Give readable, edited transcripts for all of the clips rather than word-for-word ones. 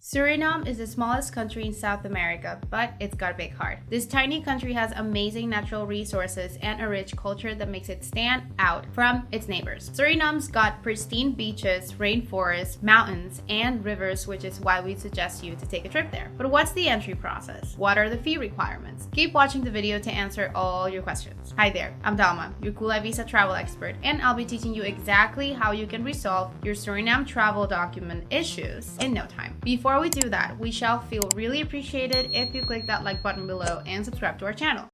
Suriname is the smallest country in South America, but it's got a big heart. This tiny country has amazing natural resources and a rich culture that makes it stand out from its neighbors. Suriname's got pristine beaches, rainforests, mountains, and rivers, which is why we suggest you to take a trip there. But what's the entry process? What are the fee requirements? Keep watching the video to answer all your questions. Hi there, I'm Dalma, your cool iVisa travel expert, and I'll be teaching you exactly how you can resolve your Suriname travel document issues in no time. Before we do that, we shall feel really appreciated if you click that like button below and subscribe to our channel.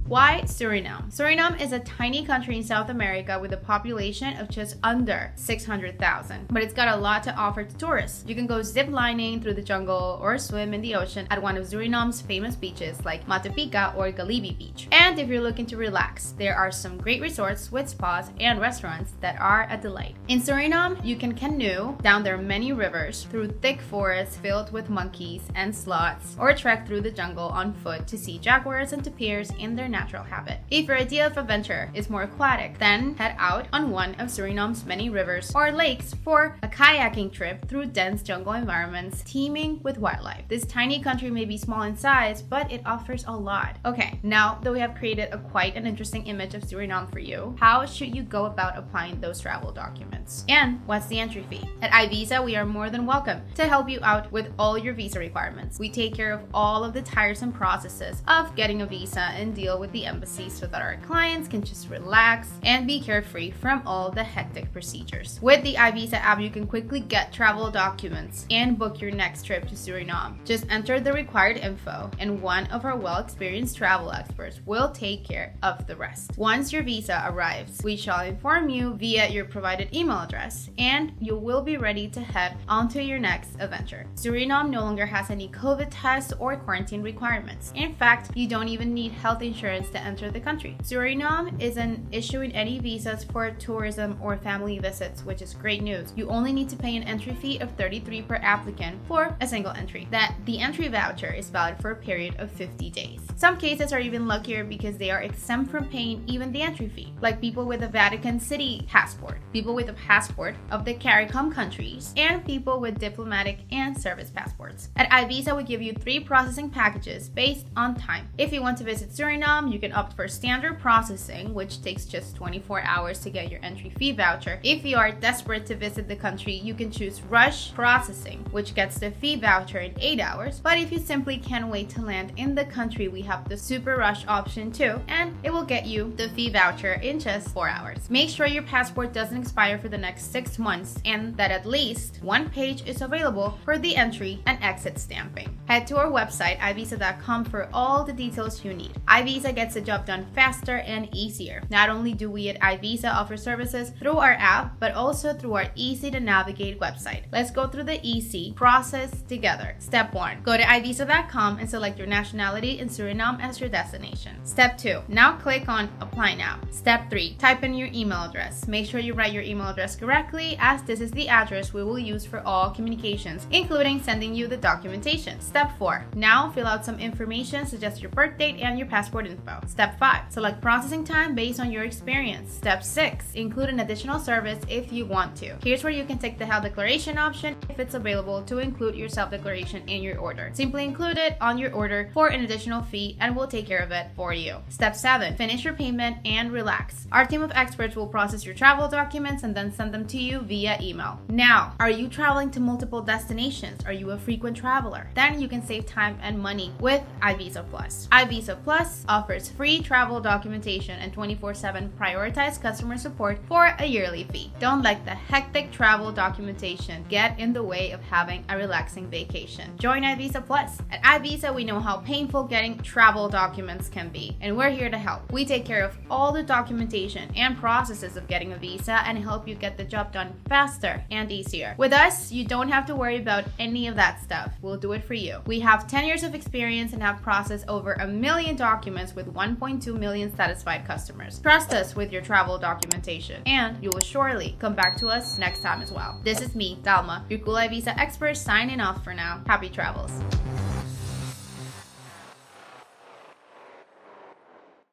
Why Suriname? Suriname is a tiny country in South America with a population of just under 600,000, but it's got a lot to offer to tourists. You can go zip lining through the jungle or swim in the ocean at one of Suriname's famous beaches like Matepika or Galibi Beach. And if you're looking to relax, there are some great resorts with spas and restaurants that are a delight. In Suriname, you can canoe down their many rivers through thick forests filled with monkeys and sloths, or trek through the jungle on foot to see jaguars and tapirs in their natural habitat. If your idea of adventure is more aquatic, then head out on one of Suriname's many rivers or lakes for a kayaking trip through dense jungle environments teeming with wildlife. This tiny country may be small in size, but it offers a lot. Okay, now that we have created quite an interesting image of Suriname for you, how should you go about applying those travel documents? And what's the entry fee? At iVisa, we are more than welcome to help you out with all your visa requirements. We take care of all of the tiresome processes of getting a visa and deal with the embassy so that our clients can just relax and be carefree from all the hectic procedures. With the iVisa app, you can quickly get travel documents and book your next trip to Suriname. Just enter the required info and one of our well-experienced travel experts will take care of the rest. Once your visa arrives, we shall inform you via your provided email address and you will be ready to head onto your next adventure. Suriname no longer has any COVID tests or quarantine requirements. In fact, you don't even need health insurance to enter the country. Suriname isn't issuing any visas for tourism or family visits, which is great news. You only need to pay an entry fee of $33 per applicant for a single entry. The entry voucher is valid for a period of 50 days. Some cases are even luckier because they are exempt from paying even the entry fee, like people with a Vatican City passport, people with a passport of the CARICOM countries, and people with diplomatic and service passports. At iVisa, we give you 3 processing packages based on time. If you want to visit Suriname, you can opt for standard processing, which takes just 24 hours to get your entry fee voucher. If you are desperate to visit the country, you can choose rush processing, which gets the fee voucher in 8 hours. But if you simply can't wait to land in the country, we have the super rush option too, and it will get you the fee voucher in just 4 hours. Make sure your passport doesn't expire for the next 6 months and that at least one page is available for the entry and exit stamping. Head to our website, iVisa.com, for all the details you need. iVisa gets the job done faster and easier. Not only do we at iVisa offer services through our app, but also through our easy to navigate website. Let's go through the easy process together. Step 1, go to iVisa.com and select your nationality in Suriname as your destination. Step 2, now click on Apply Now. Step 3, type in your email address. Make sure you write your email address correctly, as this is the address we will use for all communications, including sending you the documentation. Step 4, now fill out some information such as your birth date and your passport info. Step 5, select processing time based on your experience. Step 6, include an additional service if you want to. Here's where you can take the health declaration option if it's available to include your self-declaration in your order. Simply include it on your order for an additional fee and we'll take care of it for you. Step 7, finish your payment and relax. Our team of experts will process your travel documents and then send them to you via email. Now, are you traveling to multiple destinations? Are you a frequent traveler? Then you can save time and money with iVisa Plus. iVisa Plus offers free travel documentation and 24/7 prioritized customer support for a yearly fee. Don't let the hectic travel documentation get in the way of having a relaxing vacation. Join iVisa Plus. At iVisa, we know how painful getting travel documents can be, and we're here to help. We take care of all the documentation and processes of getting a visa and help you get the job done faster and easier. With us, you don't have to worry about any of that stuff. We'll do it for you. We have 10 years of experience and have processed over 1 million documents with 1.2 million satisfied customers. Trust us with your travel documentation, and you will surely come back to us next time as well. This is me, Dalma, your cool iVisa expert, signing off for now. Happy travels.